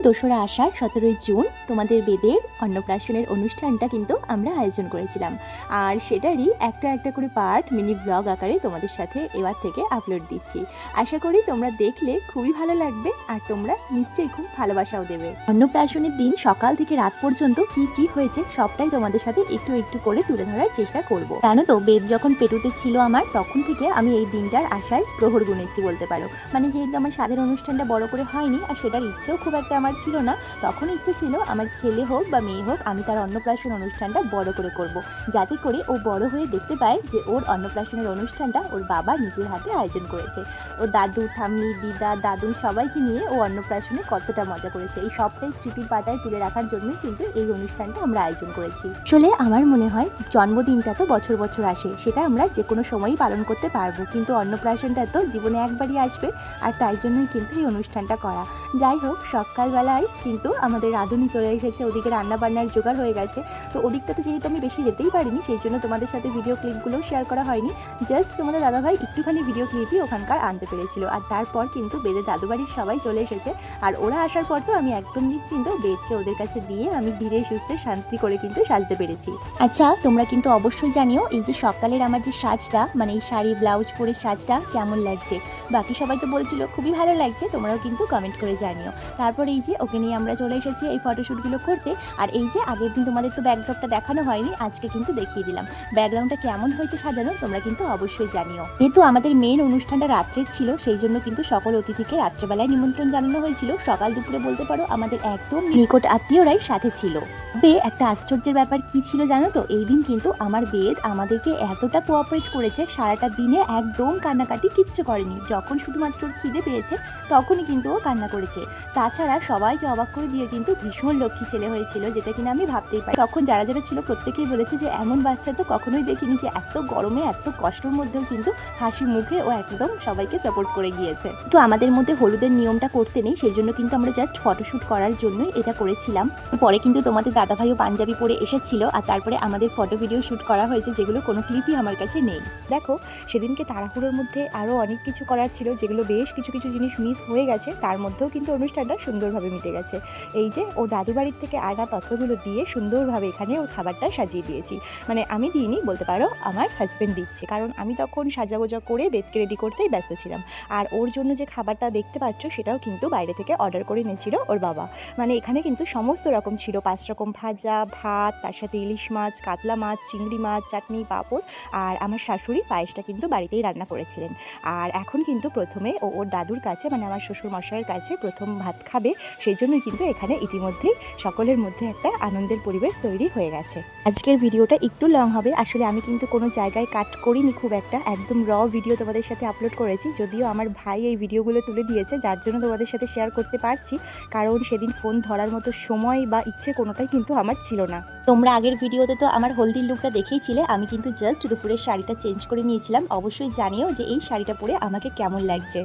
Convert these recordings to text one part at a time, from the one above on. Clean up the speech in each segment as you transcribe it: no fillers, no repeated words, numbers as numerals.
দোসরা আষাঢ় 17ই জুন তোমাদের বেদের অন্নপ্রাশনের অনুষ্ঠানটা কিন্তু আমরা আয়োজন করেছিলাম, আর সেটারই একটা একটা করে পার্ট মিনি ব্লগ আকারে তোমাদের সাথে এবার থেকে আপলোড দিচ্ছি। আশা করি তোমরা দেখলে খুবই ভালো লাগবে আর তোমরা নিশ্চয়ই খুব ভালোবাসাও দেবে। অন্নপ্রাশনের দিন সকাল থেকে রাত পর্যন্ত কি কি হয়েছে সবটাই তোমাদের সাথে একটু একটু করে তুলে ধরার চেষ্টা করব। জানো তো, বেদ যখন পেটুতে ছিল আমার, তখন থেকে আমি এই দিনটার আশায় প্রহর গুনেছি বলতে পারো। মানে যেহেতু আমার স্বাদের অনুষ্ঠানটা বড় করে হয়নি আর সেটার ইচ্ছেও খুব একটা আমার ছিল না, তখন ইচ্ছে ছিল আমার ছেলে হোক বা মেয়ে হোক আমি তার অন্নপ্রাশন অনুষ্ঠানটা বড় করে করব, যাতে করে ও বড় হয়ে দেখতে পায় যে ওর অন্নপ্রাশনের অনুষ্ঠানটা ওর বাবা নিজের হাতে আয়োজন করেছে। ও দাদু ঠাম্মি দিদা দাদু সবাইকে নিয়ে ও অন্নপ্রাশনে কতটা মজা করেছে, এই সবটাই স্মৃতির পাতায় তুলে রাখার জন্যই কিন্তু এই অনুষ্ঠানটা আমরা আয়োজন করেছি। আসলে আমার মনে হয় জন্মদিনটা তো বছর বছর আসে, সেটা আমরা যে কোনো সময়ই পালন করতে পারবো, কিন্তু অন্নপ্রাশনটা তো জীবনে একবারই আসবে, আর তাই জন্যই কিন্তু এই অনুষ্ঠানটা করা। যাই হোক, সকালবেলায় কিন্তু আমাদের রাঁধুনি চলে এসেছে, ওদিকে রান্না বান্নার জোগাড় হয়ে গেছে। তো ওদিকটাতে যেহেতু আমি বেশি যেতেই পারিনি, সেই জন্য তোমাদের সাথে ভিডিও ক্লিপগুলোও শেয়ার করা হয়নি। জাস্ট তোমাদের দাদাভাই একটুখানি ভিডিও ক্লিপই ওখানকার আনতে পেরেছিল। আর তারপর কিন্তু বেদের দাদু বাড়ির সবাই চলে এসেছে, আর ওরা আসার পর তো আমি একদম নিশ্চিন্ত বেদকে ওদের কাছে দিয়ে আমি ধীরে সুস্থে শান্তি করে কিন্তু সাজতে পেরেছি। আচ্ছা, তোমরা কিন্তু অবশ্যই জানিও এই যে সকালের আমার যে সাজটা, মানে এই শাড়ি ব্লাউজ পরে সাজটা কেমন লাগছে। বাকি সবাই তো বলছিল খুবই ভালো লাগছে, তোমরাও কিন্তু কমেন্ট করে জানিও। তারপর এই যে ওকে নিয়ে আমরা চলে এসেছি এই ফটোশ্যুটগুলো করতে। আর এই যে আগের দিন তোমাদের তো ব্যাকড্রপটা দেখানো হয়নি, আজকে কিন্তু দেখিয়ে দিলাম ব্যাকগ্রাউন্ডটা কেমন হয়েছে সাজানো, তোমরা কিন্তু অবশ্যই জানিও। যেহেতু আমাদের মেন অনুষ্ঠানটা রাত্রের ছিল, সেই জন্য কিন্তু সকল অতিথিকে রাত্রেবেলায় নিমন্ত্রণ জানানো হয়েছিল। সকাল দুপুরে বলতে পারো আমাদের একদম নিকট আত্মীয়রাই সাথে ছিল। একটা আশ্চর্যের ব্যাপার কি ছিল জানো তো, এই দিন কিন্তু আমার বেদ আমাদেরকে এতটা কোঅপারেট করেছে, সারাটা দিনে একদম কান্নাকাটি কিচ্ছু করেনি। যখন শুধুমাত্র খিদে পেয়েছে তখনই কিন্তু ও কান্না করেছে। তাছাড়া সবাইকে অবাক করে দিয়ে কিন্তু ভীষণ লক্ষ্মী ছেলে হয়েছিল, যেটা কিনা আমি ভাবতেই পারি। তখন যারা যারা ছিল প্রত্যেকেই বলেছে যে এমন বাচ্চা তো কখনোই দেখিনি, যে এত গরমে এত কষ্টের মধ্যেও কিন্তু হাসি মুখে ও একদম সবাইকে সাপোর্ট করে গিয়েছে। তো আমাদের মধ্যে হলুদের নিয়মটা করতে নেই, সেই জন্য কিন্তু আমরা জাস্ট ফটোশ্যুট করার জন্যই এটা করেছিলাম। পরে কিন্তু তোমাদের দাদাভাইও পাঞ্জাবি পরে এসেছিল, আর তারপরে আমাদের ফটো ভিডিও শ্যুট করা হয়েছে, যেগুলো কোনো ক্লিপই আমার কাছে নেই। দেখো, সেদিনকে তাড়াহুড়োর মধ্যে আরও অনেক কিছু করার ছিল, যেগুলো বেশ কিছু কিছু জিনিস মিস হয়ে গেছে, তার মধ্যেও কিন্তু অনুষ্ঠানটা সুন্দরভাবে মিটে গেছে। এই যে ওর দাদু বাড়ির থেকে আনা তত্ত্বগুলো দিয়ে সুন্দরভাবে এখানে ওর খাবারটা সাজিয়ে দিয়েছি। মানে আমি দিইনি বলতে পারো, আমার হাজব্যান্ড দিচ্ছে, কারণ আমি তখন সাজাগোজা করে বেদকে রেডি করতেই ব্যস্ত ছিলাম। আর ওর জন্য যে খাবারটা দেখতে পাচ্ছ সেটাও কিন্তু বাইরে থেকে অর্ডার করে নিয়েছিল ওর বাবা। মানে এখানে কিন্তু সমস্ত রকম ছিল, 5 রকম ভাজা, ভাত, তার সাথে ইলিশ মাছ, কাতলা মাছ, চিংড়ি মাছ, চাটনি, পাঁপড়। আর আমার শাশুড়ি পায়েসটা কিন্তু বাড়িতেই রান্না করেছিলেন। আর এখন কিন্তু প্রথমে ওর দাদুর কাছে, মানে আমার শ্বশুর মশাইয়ের কাছে প্রথম ভাত খাবে, সেই জন্যই কিন্তু এখানে ইতিমধ্যেই সকলের মধ্যে একটা আনন্দের পরিবেশ তৈরি হয়ে গেছে। আজকের ভিডিওটা একটু লং হবে, আসলে আমি কিন্তু কোনো জায়গায় কাট করিনি খুব একটা, একদম র ভিডিও তোমাদের সাথে আপলোড করেছি। যদিও আমার ভাই এই ভিডিওগুলো তুলে দিয়েছে, যার জন্য তোমাদের সাথে শেয়ার করতে পারছি, কারণ সেদিন ফোন ধরার মতো সময় বা ইচ্ছে কোনোটাই কিন্তু আমার ছিল না। তোমরা আগের ভিডিওতে তো আমার হলদির লুকটা দেখেইছিলে, আমি কিন্তু জাস্ট দুপুরের শাড়িটা চেঞ্জ করে নিয়েছিলাম। অবশ্যই জানিও যে এই শাড়িটা পরে আমাকে কেমন লাগছে।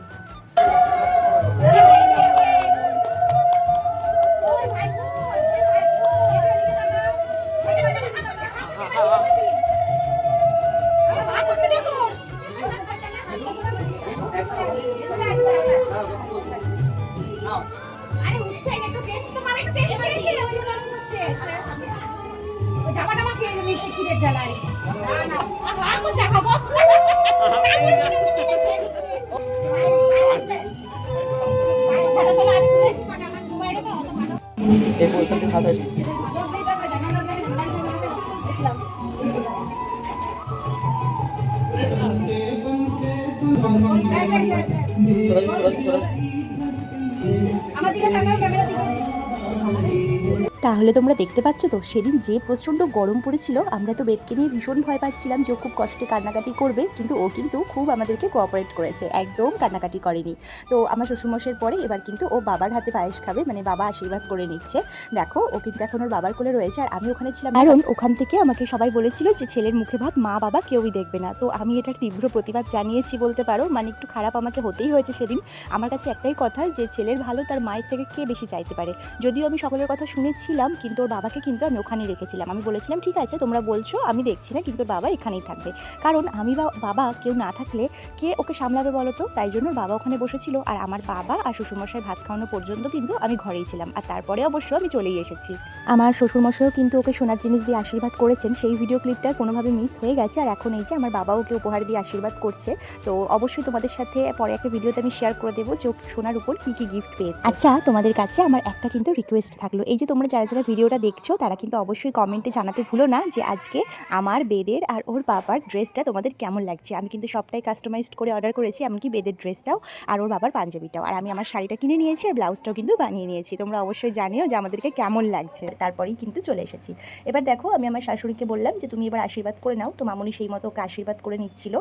তাহলে তোমরা দেখতে পাচ্ছ তো, সেদিন যে প্রচণ্ড গরম পড়েছিল, আমরা তো বেদকে নিয়ে ভীষণ ভয় পাচ্ছিলাম যে ও খুব কষ্টে কান্নাকাটি করবে, কিন্তু ও কিন্তু খুব আমাদেরকে কোঅপারেট করেছে, একদম কান্নাকাটি করেনি। তো আমার শ্বশুরমশাইয়ের পরে এবার কিন্তু ও বাবার হাতে পায়েস খাবে, মানে বাবা আশীর্বাদ করে নিচ্ছে। দেখো, ও কিন্তু এখন ওর বাবার কোলে রয়েছে, আর আমি ওখানে ছিলাম, কারণ ওখান থেকে আমাকে সবাই বলেছিল যে ছেলের মুখে ভাত মা বাবা কেউই দেখবে না। তো আমি এটার তীব্র প্রতিবাদ জানিয়েছি বলতে পারো, মানে একটু খারাপ আমাকে হতেই হয়েছে সেদিন। আমার কাছে একটাই কথা, যে ছেলের ভালো তার মায়ের থেকে কে বেশি চাইতে পারে। যদিও আমি সকলের কথা শুনেছিলাম, ছিলাম, কিন্তু ওর বাবাকে কিন্তু আমি ওখানেই রেখেছিলাম। আমি বলেছিলাম ঠিক আছে তোমরা বলছো, আমি দেখছি না, কিন্তু ওর বাবা এখানেই থাকবে। কারণ আমি বা বাবা কেউ না থাকলে কে ওকে সামলাবে বলো তো? তাই জন্য ওর বাবা ওখানে বসেছিল, আর আমার বাবা আর শ্বশুরমশাই ভাত খাওয়ানো পর্যন্ত কিন্তু আমি ঘরেই ছিলাম। আর তারপরে অবশ্য আমি চলেই এসেছি। আমার শ্বশুরমশাইও কিন্তু ওকে সোনার জিনিস দিয়ে আশীর্বাদ করেছেন, সেই ভিডিও ক্লিপটা কোনোভাবে মিস হয়ে গেছে। আর এখন এই যে আমার বাবা ওকে উপহার দিয়ে আশীর্বাদ করছে। তো অবশ্যই তোমাদের সাথে পরে একটা ভিডিওতে আমি শেয়ার করে দেবো যে সোনার উপর কী কী গিফট পেয়েছে। আচ্ছা, তোমাদের কাছে আমার একটা কিন্তু রিকোয়েস্ট থাকলো, এই যে তোমরা যারা যারা ভিডিওটা দেখছো তারা কিন্তু অবশ্যই কমেন্টে জানাতে ভুলো না যে আজকে আমার বেদের আর ওর বাবার ড্রেসটা তোমাদের কেমন লাগছে। আমি কিন্তু সবটাই কাস্টমাইজড করে অর্ডার করেছি, এমনকি বেদের ড্রেসটাও আর ওর বাবার পাঞ্জাবিটাও। আর আমি আমার শাড়িটা কিনে নিয়েছি আর ব্লাউজটাও কিন্তু বানিয়ে নিয়েছি। তোমরা অবশ্যই জানিও যে আমাদেরকে কেমন লাগছে। তারপরেই কিন্তু চলে এসেছি। এবার দেখো, আমি আমার শাশুড়িকে বললাম যে তুমি এবার আশীর্বাদ করে নাও। তো মামুনি সেই মতো ওকে আশীর্বাদ করে নিচ্ছিল।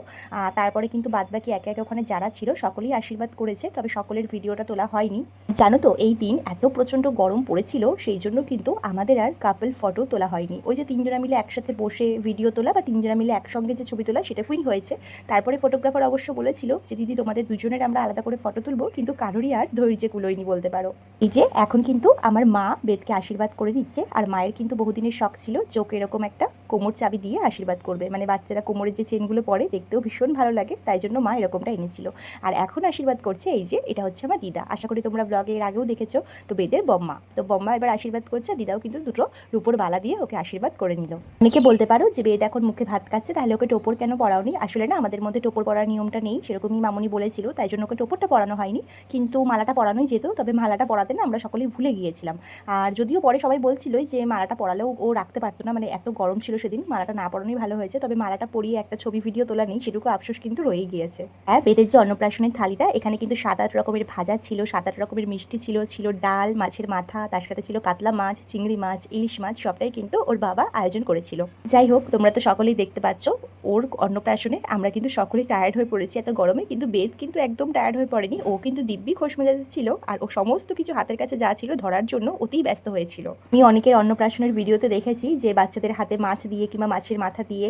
তারপরে কিন্তু বাদবাকি একে একে ওখানে যারা ছিল সকলেই আশীর্বাদ করেছে, তবে সকলের ভিডিওটা তোলা হয়নি। জানো তো এই দিন এত প্রচণ্ড গরম পড়েছিল, সেই জন্য কিন্তু আমাদের আর কাপল ফটো তোলা হয়নি। ওই যে তিনজনা মিলে একসাথে বসে ভিডিও তোলা বা তিনজনা মিলে একসঙ্গে যে ছবি তোলা, সেটা কুইন হয়েছে। তারপরে ফটোগ্রাফার অবশ্য বলেছিল যে দিদি তোমাদের দুজনের আমরা আলাদা করে ফটো তুলবো, কিন্তু কারোরই আর ধৈর্যে কুলোয়নি বলতে পারো। এই যে এখন কিন্তু আমার মা বেদকে আশীর্বাদ করে নিচ্ছে, আর মায়ের কিন্তু বহুদিনের শখ ছিল যে ওকে এরকম একটা কোমর চাবি দিয়ে আশীর্বাদ করবে। মানে বাচ্চারা কোমরের যে চেনগুলো পরে দেখতেও ভীষণ ভালো লাগে, তাই জন্য মা এরকমটা এনেছিল। আর এখন আশীর্বাদ করছে এই যে, এটা হচ্ছে আমার দিদা। আশা করি তোমরা ব্লগে এর আগেও দেখেছো। তো বেদের বম্মা, তো বম্মা এবার আশীর্বাদ করছে, দিদাও কিন্তু দুটো রূপোর বালা দিয়ে ওকে আশীর্বাদ করে নিল। অনেকে বলতে পারো যে বেদ এখন মুখে ভাত খাচ্ছে, তাহলে ওকে টোপর কেন পরাওনি? আসলে না, আমাদের মধ্যে টোপর পরার নিয়মটা নেই, সেরকমই মামুনি বলেছিল, তাই জন্য ওকে টোপরটা পরানো হয়নি। কিন্তু মালাটা পরানোই যেত, তবে মালাটা পরাতে না আমরা সকলেই ভুলে গিয়েছিলাম। আর যদিও পরে সবাই বলছিলই যে মালাটা পরালেও ও রাখতে পারতো না, মানে এত গরম ছিল সেদিন, মালাটা না পরানোই ভালো হয়েছে। তবে মালাটা পরিয়ে একটা ছবি ভিডিও তোলা নেই, সেটুকু আফসোস কিন্তু রয়েই গিয়েছে। হ্যাঁ, বেদের যে অন্নপ্রাশনের থালিটা, এখানে কিন্তু 7-8 রকমের ভাজা ছিল, 7-8 রকমের মিষ্টি ছিল, ছিল ডাল, মাছের মাথা, তার সাথে ছিল কাতলা মাছ, চিংড়ি মাছ, ইলিশ মাছ, সবটাই কিন্তু ওর বাবা আয়োজন করেছিল। যাই হোক, তোমরা তো সকলেই দেখতে পাচ্ছ ওর অন্নপ্রাশনে আমরা কিন্তু সকলেই টায়ার্ড হয়ে পড়েছি এত গরমে, কিন্তু বেদ কিন্তু একদম টায়ার্ড হয়ে পড়েনি। ও কিন্তু দিব্যি খোশ মেজাজে ছিল, আর ও সমস্ত কিছু হাতের কাছে যা ছিল ধরার জন্য অতি ব্যস্ত হয়েছিল। আমি অনেকের অন্নপ্রাশনের ভিডিওতে দেখেছি যে বাচ্চাদের হাতে মাছ দিয়ে কিংবা মাছের মাথা দিয়ে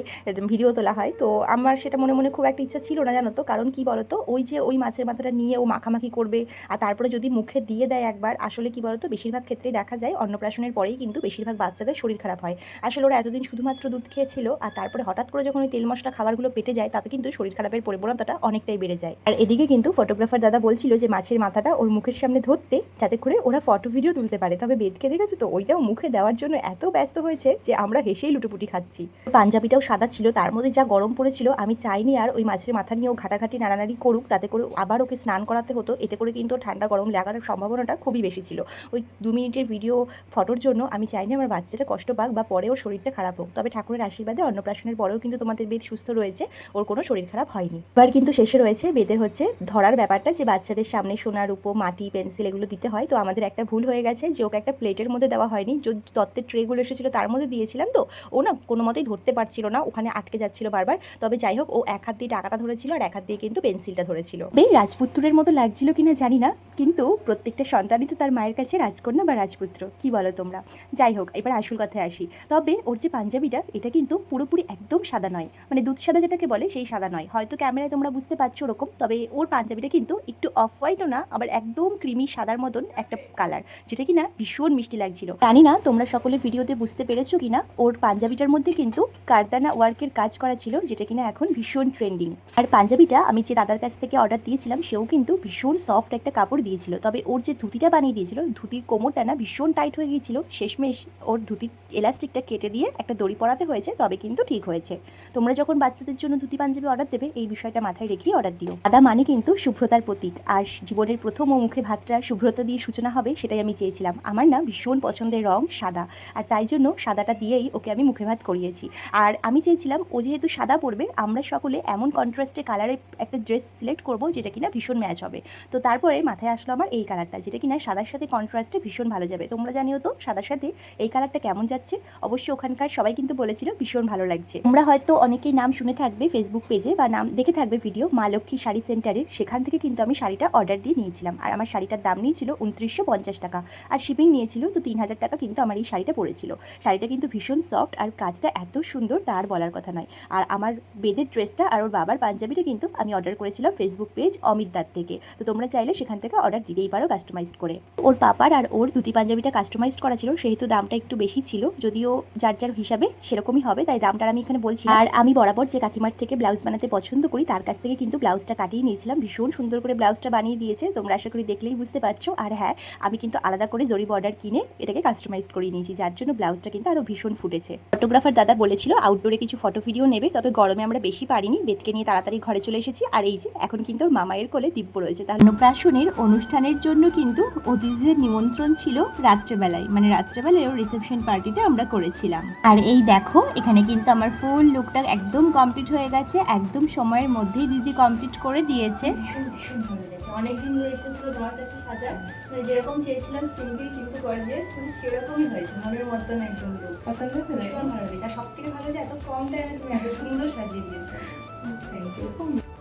ভিডিও তোলা হয়। তো আমার সেটা মনে মনে খুব একটা ইচ্ছা ছিল না, জানো তো। কারণ কি বলতো, ওই যে ওই মাছের মাথাটা নিয়ে ও মাখামাখি করবে, আর তারপরে যদি মুখে দিয়ে দেয় একবার, আসলে কি বলতো, বেশিরভাগ ক্ষেত্রেই দেখা যায় অন্নপ্রাশনের পরেই কিন্তু বেশিরভাগ বাচ্চাদের শরীর খারাপ হয়। আসলে ওরা এতদিন শুধুমাত্র দুধ খেয়েছিল, আর তারপরে হঠাৎ করে যখন ওই তেল মশলা খাবারগুলো পেটে যায়, তাতে কিন্তু শরীর খারাপের প্রবণতাটা অনেকটাই বেড়ে যায়। আর এদিকে কিন্তু ফটোগ্রাফার দাদা বলছিল যে মাছের মাথাটা ওর মুখের সামনে ধরতে, যাতে করে ওরা ফটো ভিডিও তুলতে পারে। তবে বেদকে দেখেছো তো, ওইটাও মুখে দেওয়ার জন্য এত ব্যস্ত হয়েছে যে আমরা হেসেই লুটোপুটি খাচ্ছি। পাঞ্জাবিটাও সাদা ছিল, তার মধ্যে যা গরম পড়েছিল, আমি চাইনি আর ওই মাছের মাথা নিয়েও ঘাটাঘাটি নাড়ানাড়ি করুক, তাতে করে আবার ওকে স্নান করাতে হতো। এতে করে কিন্তু ঠান্ডা গরম লাগার সম্ভাবনাটা খুবই বেশি ছিল। ওই 2 মিনিটের ভিডিও ফটোর জন্য আমি চাইনি আমার বাচ্চাটা কষ্ট পাক বা পরে ওর শরীরটা খারাপ হোক। তবে ঠাকুরের আশীর্বাদে অন্নপ্রাশনের পরেও কিন্তু তোমাদের বেদ সুস্থ রয়েছে, ওর কোনো শরীর খারাপ হয়নি। এবার কিন্তু শেষে রয়েছে বেদের হচ্ছে ধরার ব্যাপারটা, যে বাচ্চাদের সামনে সোনার উপো, মাটি, পেন্সিল এগুলো দিতে হয়। তো আমাদের একটা ভুল হয়ে গেছে যে ওকে একটা প্লেটের মধ্যে দেওয়া হয়নি, যে তত্ত্বের ট্রেগুলো এসেছিলো তার মধ্যে দিয়েছিলাম। তো ও না কোনো মতেই ধরতে পারছিল না, ওখানে আটকে যাচ্ছিল বারবার। তবে যাই হোক, ও এক হাত দিয়ে টাকাটা ধরেছিল আর এক হাত দিয়ে কিন্তু পেন্সিলটা ধরেছিল। বেশ রাজপুত্রের মতো লাগছিল কিনা জানি না, কিন্তু প্রত্যেকটা সন্তানই তো তার মায়ের কাছে রাজকন্যা বা রাজপুত্র, কি বলো তোমরা? যাই হোক, এবার আসল কথায় আসি। তবে ওর যে পাঞ্জাবিটা, এটা কিন্তু পুরোপুরি একদম সাদা নয়, মানে দুধ সাদা যেটাকে বলে সেই সাদা নয়। হয়তো ক্যামেরায় তোমরা বুঝতে পারছো ওরকম, তবে ওর পাঞ্জাবিটা কিন্তু একটু অফ হোয়াইটও না, আবার একদম ক্রিমি সাদার মতন একটা কালার, যেটা কিনা ভীষণ মিষ্টি লাগছিল। জানি না তোমরা সকলে ভিডিওতে বুঝতে পেরেছো কিনা, ওর পাঞ্জাবিটার মধ্যে কিন্তু কারদানা ওয়ার্কের কাজ করা ছিল, যেটা কিনা এখন ভীষণ ট্রেন্ডিং। আর পাঞ্জাবিটা আমি যে দাদার কাছ থেকে অর্ডার দিয়েছিলাম, সেও কিন্তু ভীষণ সফট একটা কাপড় দিয়েছিল। তবে ওর যে ধুতিটা বানিয়ে দিয়েছিল, ধুতির কোমরটা না ভীষণ টাইট হয়ে গিয়েছিল। শেষমেশ ওর ধুতির এলাস্টিকটা কেটে দিয়ে একটা দড়ি পরাতে হয়েছে, তবে কিন্তু ঠিক হয়েছে। তোমরা যখন বাচ্চাদের জন্য ধুতি পাঞ্জাবি অর্ডার দেবে, এই বিষয়টা মাথায় রেখেই অর্ডার দিও। সাদা মানে কিন্তু শুভ্রতার প্রতীক, আর জীবনের প্রথম ও মুখে ভাতটা শুভ্রতা দিয়ে সূচনা হবে, সেটাই আমি চেয়েছিলাম। আমার না ভীষণ পছন্দের রং সাদা, আর তাই জন্য সাদাটা দিয়েই ওকে আমি মুখে ভাত করিয়েছি। আর আমি চেয়েছিলাম ও যেহেতু সাদা পরবে, আমরা সকলে এমন কন্ট্রাস্টে কালারে একটা ড্রেস সিলেক্ট করবো যেটা কিনা ভীষণ ম্যাচ হবে। তো তারপরে মাথায় আসলো আমার এই কালারটা, যেটা কিনা সাদার সাথে কন্ট্রাস্টে ভীষণ ভালো যাবে। তোমরা জানিও তো সাদার সাথে এই কালারটা কেমন যাচ্ছে। অবশ্যই ওখানকার সবাই কিন্তু বলেছিল ভীষণ ভালো লাগছে। তোমরা হয়তো অনেকে অনেকেই নাম শুনে থাকবে ফেসবুক পেজে বা নাম দেখে থাকবে ভিডিও মা লক্ষ্মী শাড়ি সেন্টারের, সেখান থেকে কিন্তু আমি শাড়িটা অর্ডার দিয়ে নিয়েছিলাম। আর আমার শাড়িটার দাম নিয়েছিল 2950 টাকা, আর শিপিং নিয়েছিল তো 3000 টাকা কিন্তু আমার এই শাড়িটা পড়েছিল। শাড়িটা কিন্তু ভীষণ সফট আর কাজটা এত সুন্দর তার বলার কথা নয়। আর আমার বেদের ড্রেসটা আর ওর বাবার পাঞ্জাবিটা কিন্তু আমি অর্ডার করেছিলাম ফেসবুক পেজ অমিত দার থেকে। তো তোমরা চাইলে সেখান থেকে অর্ডার দিতেই পারো কাস্টমাইজড করে। ওর পাপার আর ওর ধুতি পাঞ্জাবিটা কাস্টমাইজড করা ছিল, সেহেতু দামটা একটু বেশি ছিল, যদিও যার যার হিসাবে সেরকমই হবে, তাই দামটা আমি এখানে বলছি। আর আমি বরাবর যে কাকিমার থেকে ব্লাউজ বানাতে পছন্দ করি তার কাছ থেকে কিন্তু ব্লাউজটা কাটিয়ে নিয়েছিলাম। ভীষণ সুন্দর করে ব্লাউজটা বানিয়ে দিয়েছে, তোমরা আশা করি দেখলেই বুঝতে পারছো। আর হ্যাঁ, আমি কিন্তু আলাদা করে জরি বর্ডার কিনে এটাকে কাস্টমাইজ করে নিয়েছি, যার জন্য ব্লাউজটা কিন্তু আরও ভীষণ ফুটেছে। ফটোগ্রাফার দাদা বলেছিল আউটডোরে কিছু ফটো ভিডিও নেবে, তবে গরমে আমরা বেশি পারিনি, বেদকে নিয়ে তাড়াতাড়ি ঘরে চলে এসেছি। আর এই যে এখন কিন্তু ওর মামায়ের কোলে দিব্য রয়েছে। তাহলে অন্নপ্রাশনের অনুষ্ঠানের জন্য কিন্তু অতিথিদের নিমন্ত্রণ ছিল রাত্রেবেলায়, মানে রাত্রেবেলায় ওর রিসেপশন পার্টিটা আমরা করেছিলাম। আর এই দেখো এখানে কিন্তু আমার ফুল লুকটা একদম কমপ্লিট হয়ে গেছে, একদম সময়ের মধ্যেই দিদি কমপ্লিট করে দিয়েছে। ভীষণ ভালো লেগেছে, অনেকদিন ধরে ইচ্ছে ছিল তোমার কাছে সাজার, মানে যেরকম চেয়েছিলাম সিম্পল কিন্তু গর্জিয়াস, মানে সেরকমই হয়েছে, মনের মতন একদম লুক। পছন্দ হয়েছে? ভীষণ ভালো লেগেছে, আর সব থেকে ভালো যে এত কম টাইমে তুমি এত সুন্দর সাজিয়ে দিয়েছো। Thank you.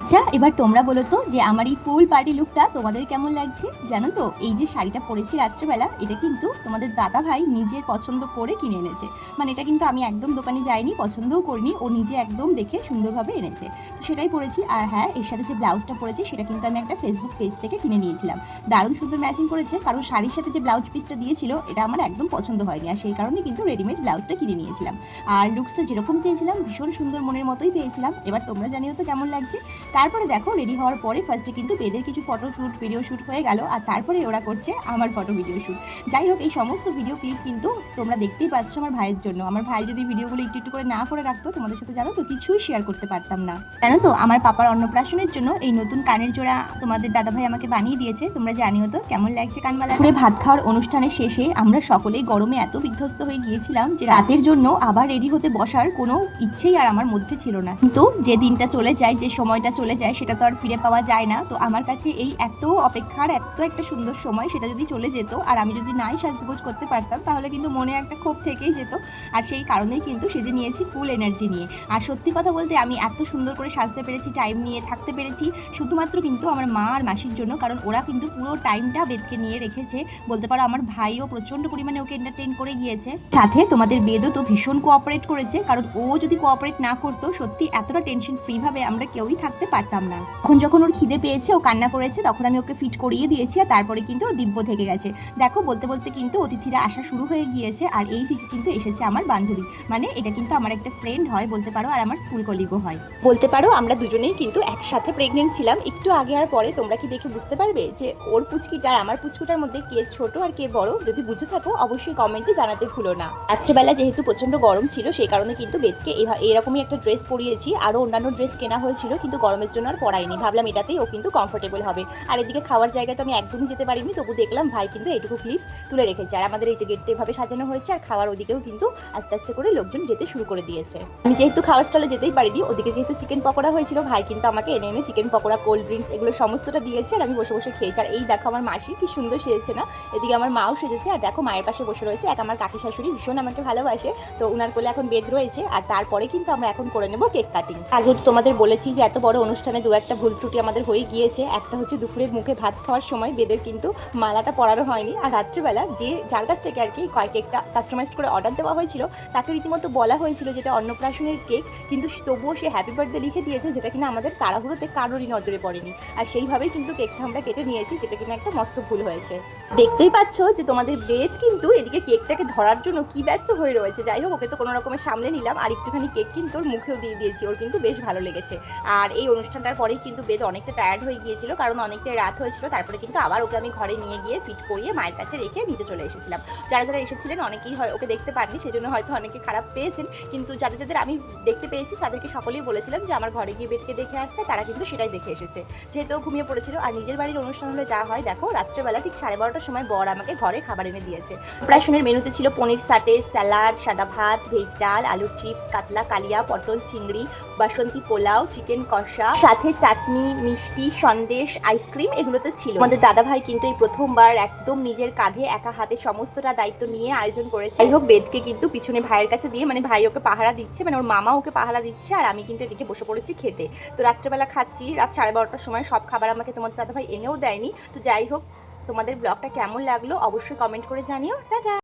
আচ্ছা, এবার তোমরা বলো তো যে আমার এই ফুল পার্টি লুকটা তোমাদের কেমন লাগছে। জানো তো এই যে শাড়িটা পরেছি রাত্রেবেলা, এটা কিন্তু তোমাদের দাদা ভাই নিজের পছন্দ করে কিনে এনেছে, মানে এটা কিন্তু আমি একদম দোকানে যাইনি, পছন্দও করিনি, ও নিজে একদম দেখে সুন্দরভাবে এনেছে, তো সেটাই পরেছি। আর হ্যাঁ, এর সাথে যে ব্লাউজটা পরেছি সেটা কিন্তু আমি একটা ফেসবুক পেজ থেকে কিনে নিয়েছিলাম। দারুণ সুন্দর ম্যাচিং করেছে, কারণ শাড়ির সাথে যে ব্লাউজ পিসটা দিয়েছিল এটা আমার একদম পছন্দ হয়নি, আর সেই কারণে কিন্তু রেডিমেড ব্লাউজটা কিনে নিয়েছিলাম। আর লুকসটা যেরকম চেয়েছিলাম ভীষণ সুন্দর মনের মতোই পেয়েছিলাম। এবার তোমরা জানিও তো কেমন লাগছে। তারপরে দেখো রেডি হওয়ার পরে ফার্স্টে কিন্তু বেদের কিছু ফটো শ্যুট ভিডিও শ্যুট হয়ে গেল, আর তারপরে ওরা করছে আমার ফটো ভিডিও শ্যুট। যাই হোক, এই সমস্ত ভিডিও ক্লিপ কিন্তু তোমরা দেখতেই পাচ্ছ আমার ভাইয়ের জন্য। আমার ভাই যদি ভিডিওগুলো একটু একটু করে না করে রাখতো তোমাদের সাথে, জানো তো কিছুই শেয়ার করতে পারতাম না। জানো তো আমার পাপার অন্নপ্রাশনের জন্য এই নতুন কানের জোড়া তোমাদের দাদা ভাই আমাকে বানিয়ে দিয়েছে, তোমরা জানিও তো কেমন লাগছে কানবালা। পুরো ভাত খাওয়ার অনুষ্ঠানের শেষে আমরা সকলেই গরমে এত বিধ্বস্ত হয়ে গিয়েছিলাম যে রাতের জন্য আবার রেডি হতে বসার কোনো ইচ্ছেই আর আমার মধ্যে ছিল না। কিন্তু যে দিনটা চলে যায়, যে সময়টা চলে যায়, সেটা তো আর ফিরে পাওয়া যায় না। তো আমার কাছে এই এত অপেক্ষার এত একটা সুন্দর সময়, সেটা যদি চলে যেত আর আমি যদি নাই সাজগোজ করতে পারতাম, তাহলে কিন্তু মনে একটা ক্ষোভ থেকেই যেত। আর সেই কারণেই কিন্তু সেজে নিয়েছি ফুল এনার্জি নিয়ে। আর সত্যি কথা বলতে আমি এত সুন্দর করে সাজতে পেরেছি, টাইম নিয়ে থাকতে পেরেছি শুধুমাত্র কিন্তু আমার মা আর মাসির জন্য, কারণ ওরা কিন্তু পুরো টাইমটা বেদকে নিয়ে রেখেছে। বলতে পারো আমার ভাইও প্রচণ্ড পরিমাণে ওকে এন্টারটেইন করে গিয়েছে, সাথে তোমাদের বেদও তো ভীষণ কোঅপারেট করেছে, কারণ ও যদি কোঅপারেট না করতো সত্যি এতটা টেনশন ফ্রি ভাবে আমরা কেউই থাকতে পারতাম না। যখন ওর খিদে পেয়েছে, ও কান্না করেছে, তখন আমি ওকে ফিট করিয়ে দিয়েছি, আর তারপরে কিন্তু ও দিব্য থেকে গেছে। দেখো বলতে বলতে কিন্তু অতিথিরা আসা শুরু হয়ে গিয়েছে, আর এই দিকে কিন্তু এসেছে আমার বান্ধবী, মানে এটা কিন্তু আমার একটা ফ্রেন্ড হয় বলতে পারো, আর আমার স্কুল কলিগও হয় বলতে পারো। আমরা দুজনেই কিন্তু একসাথে প্রেগনেন্ট ছিলাম, একটু আগে আর পরে। তোমরা কি দেখে বুঝতে পারবে যে ওর পুচকিটা আর আমার পুচকুটার মধ্যে কে ছোট আর কে বড়? যদি বুঝে থাকো অবশ্যই কমেন্টে জানাতে ভুলো না। রাত্রেবেলা যেহেতু প্রচন্ড গরম ছিল, সেই কারণে কিন্তু বেদকে এরকমই একটা ড্রেস পরিয়েছি, আরও অন্যান্য ড্রেস কেনা হয়েছিল কিন্তু গরমের জন্য আর পরাইনি, ভাবলাম এটাতেই ও কিন্তু কমফোর্টেবল হবে। আর এদিকে খাওয়ার জায়গায় তো আমি একদমই যেতে পারিনি, তবু দেখলাম ভাই কিন্তু এইটুকু ক্লিপ তুলে রেখেছে। আর আমাদের এই যে গেটটা এভাবে সাজানো হয়েছে, আর খাওয়ার ওদিকেও কিন্তু আস্তে আস্তে করে লোকজন যেতে শুরু করে দিয়েছে। আমি যেহেতু খাওয়ার স্টলে যেতেই পারিনি, ওদিকে যেহেতু চিকেন পকোড়া হয়েছিল, ভাই কিন্তু আমাকে এনে এনে চিকেন পকোড়া, কোল্ড ড্রিঙ্কস এগুলো সমস্তটা দিয়েছে, আর আমি বসে বসে খেয়েছি। আর এই দেখো আমার মাসি কি সুন্দর সেজেছে না, এদিকে আমার মাও সেজেছে, আর দেখো মায়ের পাশে বসে রয়েছে এক আমার কাকি শাশুড়ি, ভীষণ আমাকে ভালোবাসে, তো উনার কোলে এখন বেদ রয়েছে। আর তারপরে কিন্তু আমরা এখন করে নেব কেক কাটিং। আগেও তো তোমাদের বলেছি যে এত বড় অনুষ্ঠানে দু একটা ভুল ত্রুটি আমাদের হয়ে গিয়েছে। একটা হচ্ছে দুপুরে মুখে ভাত খাওয়ার সময় বেদের কিন্তু মালাটা পরানো হয়নি, আর রাত্রেবেলা যার কাছ থেকে আর কি কেকটা কাস্টমাইজড করে অর্ডার দেওয়া হয়েছিল তাকে রীতিমতো বলা হয়েছিল যেটা অন্নপ্রাশনের কেক, কিন্তু তবুও সে হ্যাপি বার্থডে লিখে দিয়েছে, যেটা কিনা আমাদের তাড়াহুড়োতে কারোরই নজরে পড়েনি। আর সেইভাবেই কিন্তু কেকটা আমরা কেটে নিয়েছি, যেটা কিনা একটা মস্ত ভুল হয়েছে। দেখতেই পাচ্ছ যে তোমাদের বেদ কিন্তু এদিকে কেকটাকে ধরার জন্য কি ব্যস্ত হয়ে রয়েছে। যাই হোক, ওকে তো কোনো রকমের সামলে নিলাম, আর একটুখানি কেক কিন্তু ওর মুখেও দিয়ে দিয়েছি, ওর কিন্তু বেশ ভালো লেগেছে। আর এই অনুষ্ঠানটার পরেই কিন্তু বেদ অনেকটা টায়ার্ড হয়ে গিয়েছিল, কারণ অনেকটা রাত হয়েছিল। তারপরে কিন্তু আবার ওকে আমি ঘরে নিয়ে গিয়ে ফিট করিয়ে মায়ের কাছে রেখে নিচে চলে এসেছিলাম। যারা যারা এসেছিলেন অনেকেই ওকে দেখতে পাননি, সেজন্য হয়তো অনেকে খারাপ পেয়েছেন, কিন্তু যাদের যাদের আমি দেখতে পেয়েছি তাদেরকে সকলেই বলেছিলাম যে আমার ঘরে গিয়ে বেদকে দেখে আসতে, তারা কিন্তু সেটাই দেখে এসেছে, যেহেতু ঘুমিয়ে পড়েছিল। আর নিজের বাড়ির অনুষ্ঠান হলে যা হয়, দেখো রাত্রেবেলা ঠিক 12:30টার সময় বর আমাকে ঘরে খাবার এনে দিয়েছে। অন্নপ্রাশনের মেনুতে ছিল পনির সাটে, স্যালাড, সাদা ভাত, ভেজ ডাল, আলুর চিপস, কাতলা কালিয়া, পটল চিংড়ি, বাসন্তী পোলাও, চিকেন কষা, চা, সাথে চাটনি, মিষ্টি, সন্দেশ, আইসক্রিম এগুলো তো ছিল। আমাদের দাদাভাই কিন্তু এই প্রথমবার একদম নিজের কাঁধে একা হাতে সমস্তটা দায়িত্ব নিয়ে আয়োজন করেছে। যাই হোক, বেদকে কিন্তু পিছনে ভাইয়ের কাছে দিয়ে, মানে ভাই ওকে পাহারা দিচ্ছে, মানে ওর মামা ওকে পাহারা দিচ্ছে, আর আমি কিন্তু এদিকে বসে পড়েছি খেতে। তো রাত্রেবেলা খাচ্ছি, রাত 12:30টার সময়। সব খাবার আমাকে তোমাদের দাদাভাই এনেও দেয়নি। তো যাই হোক, তোমাদের ব্লগটা কেমন লাগলো অবশ্যই কমেন্ট করে জানিও। টাটা।